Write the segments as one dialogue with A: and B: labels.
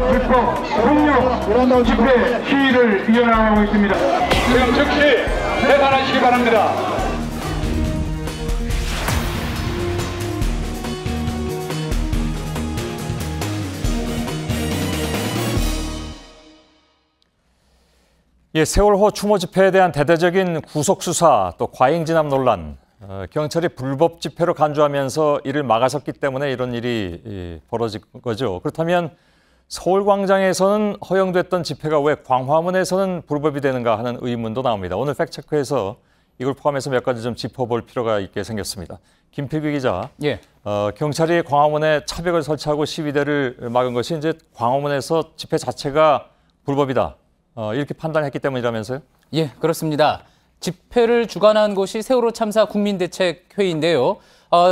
A: 불법 폭력 집회 시위를 이어나가고 있습니다. 지금 즉시 해산하시기 바랍니다.
B: 예, 세월호 추모 집회에 대한 대대적인 구속 수사 또 과잉 진압 논란, 경찰이 불법 집회로 간주하면서 이를 막아섰기 때문에 이런 일이 벌어진 거죠. 그렇다면 서울광장에서는 허용됐던 집회가 왜 광화문에서는 불법이 되는가 하는 의문도 나옵니다. 오늘 팩트체크에서 이걸 포함해서 몇 가지 좀 짚어볼 필요가 있게 생겼습니다. 김필규 기자,
C: 예.
B: 경찰이 광화문에 차벽을 설치하고 시위대를 막은 것이 이제 광화문에서 집회 자체가 불법이다. 이렇게 판단했기 때문이라면서요?
C: 예, 그렇습니다. 집회를 주관한 곳이 세월호 참사 국민대책회의인데요.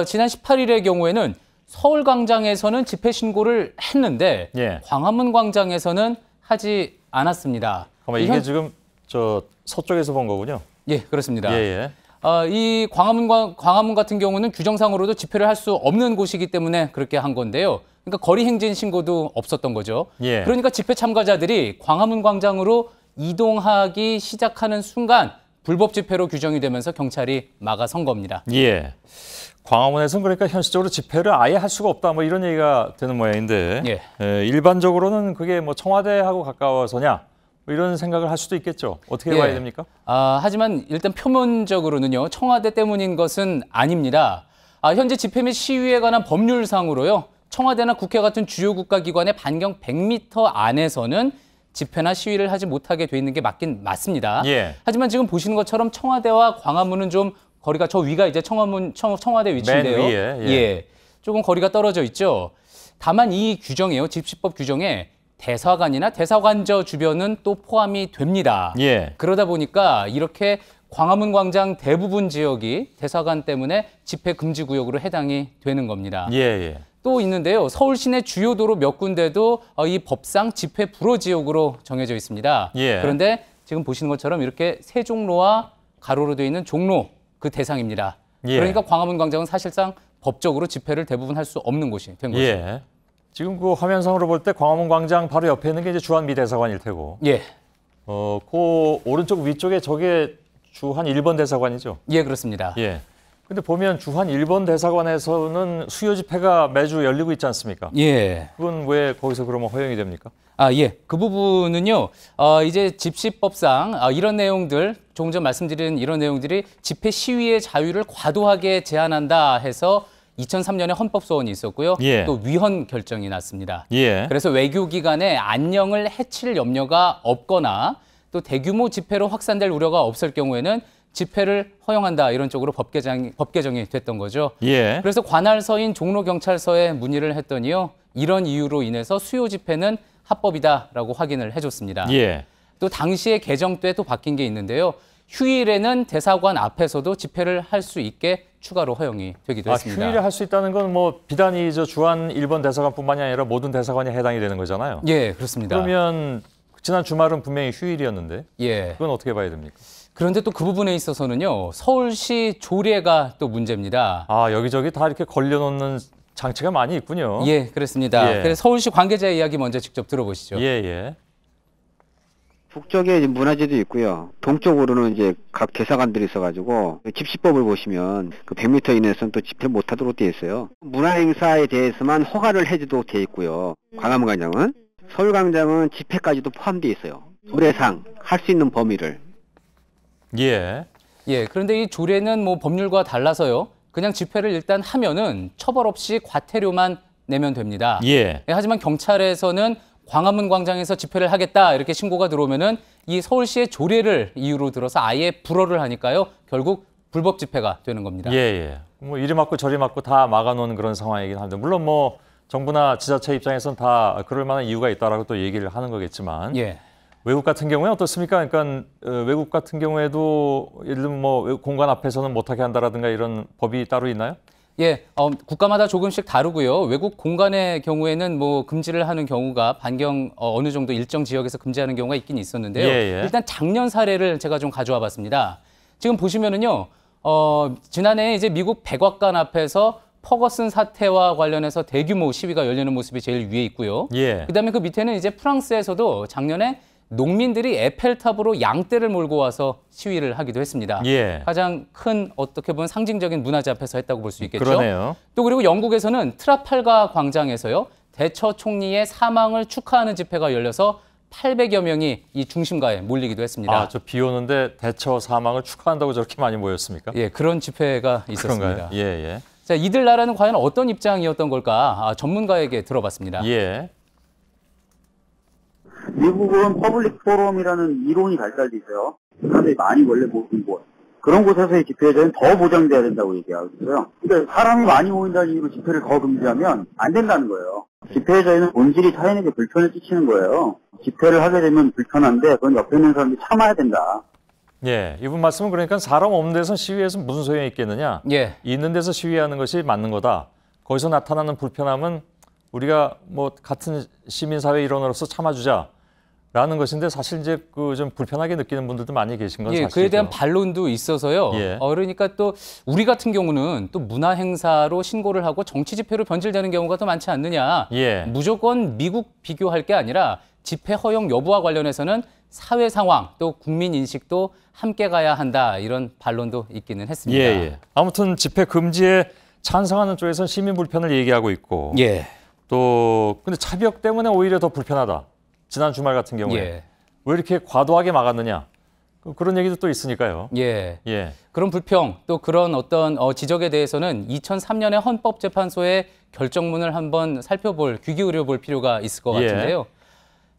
C: 지난 18일의 경우에는 서울광장에서는 집회 신고를 했는데
B: 예.
C: 광화문 광장에서는 하지 않았습니다.
B: 이게 지금 저 서쪽에서 본 거군요.
C: 예, 그렇습니다.
B: 예.
C: 이 광화문 같은 경우는 규정상으로도 집회를 할 수 없는 곳이기 때문에 그렇게 한 건데요. 그러니까 거리 행진 신고도 없었던 거죠.
B: 예.
C: 그러니까 집회 참가자들이 광화문 광장으로 이동하기 시작하는 순간 불법 집회로 규정이 되면서 경찰이 막아선 겁니다.
B: 예. 광화문에서는 그러니까 현실적으로 집회를 아예 할 수가 없다 뭐 이런 얘기가 되는 모양인데
C: 예.
B: 일반적으로는 그게 뭐 청와대하고 가까워서냐 뭐 이런 생각을 할 수도 있겠죠. 어떻게 봐야 됩니까?
C: 하지만 일단 표면적으로는요. 청와대 때문인 것은 아닙니다. 현재 집회 및 시위에 관한 법률상으로요. 청와대나 국회 같은 주요 국가기관의 반경 100m 안에서는 집회나 시위를 하지 못하게 돼 있는 게 맞긴 맞습니다.
B: 예.
C: 하지만 지금 보시는 것처럼 청와대와 광화문은 좀 거리가 저 위가 이제 청와대 위치인데요.
B: 맨 위에,
C: 예. 조금 거리가 떨어져 있죠. 다만 이 규정이에요. 집시법 규정에 대사관이나 대사관저 주변은 또 포함이 됩니다.
B: 예.
C: 그러다 보니까 이렇게 광화문 광장 대부분 지역이 대사관 때문에 집회 금지 구역으로 해당이 되는 겁니다.
B: 예.
C: 또 있는데요. 서울 시내 주요 도로 몇 군데도 이 법상 집회 불허 지역으로 정해져 있습니다.
B: 예.
C: 그런데 지금 보시는 것처럼 이렇게 세종로와 가로로 되어 있는 종로 그 대상입니다.
B: 예.
C: 그러니까 광화문 광장은 사실상 법적으로 집회를 대부분 할 수 없는 곳이 된 거죠.
B: 예. 지금 그 화면상으로 볼 때 광화문 광장 바로 옆에 있는 게 이제 주한미 대사관일 테고.
C: 예.
B: 그 오른쪽 위쪽에 저게 주한 1번 대사관이죠.
C: 예, 그렇습니다.
B: 예. 근데 보면 주한 1번 대사관에서는 수요 집회가 매주 열리고 있지 않습니까?
C: 예.
B: 그건 왜 거기서 그러면 허용이 됩니까?
C: 예. 그 부분은요, 이제 집시법상 이런 내용들, 조금 전 말씀드린 이런 내용들이 집회 시위의 자유를 과도하게 제한한다 해서 2003년에 헌법소원이 있었고요.
B: 예.
C: 또 위헌 결정이 났습니다.
B: 예.
C: 그래서 외교기관의 안녕을 해칠 염려가 없거나 또 대규모 집회로 확산될 우려가 없을 경우에는 집회를 허용한다 이런 쪽으로 법 개정이 됐던 거죠.
B: 예.
C: 그래서 관할서인 종로경찰서에 문의를 했더니요. 이런 이유로 인해서 수요 집회는 합법이다라고 확인을 해줬습니다.
B: 예.
C: 또 당시에 개정 때 또 바뀐 게 있는데요. 휴일에는 대사관 앞에서도 집회를 할 수 있게 추가로 허용이 되기도 했습니다.
B: 휴일에 할 수 있다는 건 뭐 비단이 저 주한 1번 대사관뿐만이 아니라 모든 대사관이 해당이 되는 거잖아요.
C: 예, 그렇습니다.
B: 그러면 지난 주말은 분명히 휴일이었는데
C: 예.
B: 그건 어떻게 봐야 됩니까?
C: 그런데 또 그 부분에 있어서는요. 서울시 조례가 또 문제입니다.
B: 여기저기 다 이렇게 걸려놓는 장치가 많이 있군요.
C: 예, 그렇습니다.
B: 예.
C: 그래서 서울시 관계자의 이야기 먼저 직접 들어보시죠.
B: 예.
D: 북쪽에 이제 문화재도 있고요. 동쪽으로는 이제 각 대사관들이 있어가지고 집시법을 보시면 그 100m 이내에서는 또 집회 못하도록 돼 있어요. 문화행사에 대해서만 허가를 해주도록 돼 있고요. 광화문 광장은 서울광장은 집회까지도 포함되어 있어요. 조례상 할 수 있는 범위를.
B: 예.
C: 그런데 이 조례는 뭐 법률과 달라서요. 그냥 집회를 일단 하면은 처벌 없이 과태료만 내면 됩니다.
B: 예.
C: 하지만 경찰에서는 광화문 광장에서 집회를 하겠다 이렇게 신고가 들어오면은 이 서울시의 조례를 이유로 들어서 아예 불허를 하니까요. 결국 불법 집회가 되는 겁니다.
B: 뭐 이리 맞고 저리 맞고 다 막아놓은 그런 상황이긴 한데 물론 뭐 정부나 지자체 입장에서는 다 그럴 만한 이유가 있다라고 또 얘기를 하는 거겠지만 외국 같은 경우에 어떻습니까? 그러니까 외국 같은 경우에도 예를 들면 뭐 공간 앞에서는 못하게 한다라든가 이런 법이 따로 있나요?
C: 국가마다 조금씩 다르고요. 외국 공간의 경우에는 뭐 금지를 하는 경우가 반경 어느 정도 일정 지역에서 금지하는 경우가 있긴 있었는데요. 일단 작년 사례를 제가 좀 가져와 봤습니다. 지금 보시면은요. 지난해 이제 미국 백악관 앞에서 퍼거슨 사태와 관련해서 대규모 시위가 열리는 모습이 제일 위에 있고요.
B: 예.
C: 그다음에 그 밑에는 이제 프랑스에서도 작년에 농민들이 에펠탑으로 양떼를 몰고 와서 시위를 하기도 했습니다.
B: 예.
C: 가장 큰 어떻게 보면 상징적인 문화재 앞에서 했다고 볼 수 있겠죠.
B: 그러네요.
C: 또 그리고 영국에서는 트라팔가 광장에서요. 대처 총리의 사망을 축하하는 집회가 열려서 800여 명이 이 중심가에 몰리기도 했습니다.
B: 아, 저 비 오는데 대처 사망을 축하한다고 저렇게 많이 모였습니까?
C: 예, 그런 집회가 있었습니다.
B: 그런가요? 예, 예.
C: 자, 이들 나라는 과연 어떤 입장이었던 걸까? 전문가에게 들어봤습니다.
B: 예.
E: 미국은 퍼블릭 포럼이라는 이론이 발달돼 있어요. 사람들이 많이 원래 모이는 곳. 그런 곳에서의 집회에 대한 더 보장돼야 된다고 얘기하고 있어요. 그러니까 사람이 많이 모인다는 이유로 집회를 더 금지하면 안 된다는 거예요. 집회의 자유는 본질이 타인에게 불편을 끼치는 거예요. 집회를 하게 되면 불편한데 그건 옆에 있는 사람들이 참아야 된다.
B: 예, 이분 말씀은 그러니까 사람 없는 데서 시위해서 무슨 소용이 있겠느냐?
C: 예.
B: 있는 데서 시위하는 것이 맞는 거다. 거기서 나타나는 불편함은 우리가 뭐 같은 시민사회 일원으로서 참아주자라는 것인데 사실 이제 그 좀 불편하게 느끼는 분들도 많이 계신 건
C: 예,
B: 사실이죠.
C: 그에 대한 반론도 있어서요.
B: 예.
C: 그러니까 또 우리 같은 경우는 또 문화 행사로 신고를 하고 정치 집회로 변질되는 경우가 더 많지 않느냐.
B: 예.
C: 무조건 미국 비교할 게 아니라 집회 허용 여부와 관련해서는 사회 상황 또 국민 인식도 함께 가야 한다. 이런 반론도 있기는 했습니다.
B: 예, 예. 아무튼 집회 금지에 찬성하는 쪽에서는 시민 불편을 얘기하고 있고
C: 예.
B: 또 근데 차벽 때문에 오히려 더 불편하다. 지난 주말 같은 경우에
C: 예.
B: 왜 이렇게 과도하게 막았느냐. 그런 얘기도 또 있으니까요.
C: 예.
B: 예.
C: 그런 불평 또 그런 어떤 지적에 대해서는 2003년에 헌법재판소의 결정문을 한번 살펴볼 귀 기울여 볼 필요가 있을 것
B: 예.
C: 같은데요.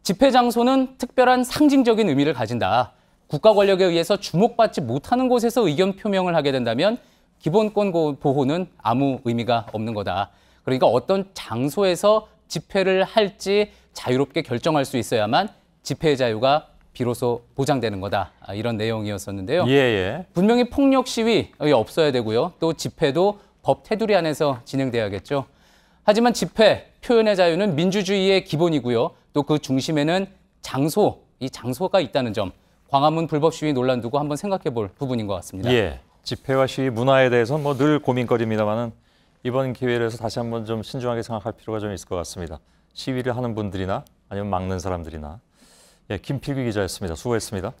C: 집회 장소는 특별한 상징적인 의미를 가진다. 국가 권력에 의해서 주목받지 못하는 곳에서 의견 표명을 하게 된다면 기본권 보호는 아무 의미가 없는 거다. 그러니까 어떤 장소에서 집회를 할지 자유롭게 결정할 수 있어야만 집회의 자유가 비로소 보장되는 거다. 이런 내용이었었는데요.
B: 예, 예.
C: 분명히 폭력 시위 없어야 되고요. 또 집회도 법 테두리 안에서 진행돼야겠죠. 하지만 집회, 표현의 자유는 민주주의의 기본이고요. 또 그 중심에는 이 장소가 있다는 점. 광화문 불법 시위 논란 두고 한번 생각해 볼 부분인 것 같습니다.
B: 예. 집회와 시위 문화에 대해서는 뭐 늘 고민거리입니다만은 이번 기회를 해서 다시 한번 좀 신중하게 생각할 필요가 좀 있을 것 같습니다. 시위를 하는 분들이나 아니면 막는 사람들이나. 예, 김필기 기자였습니다. 수고했습니다.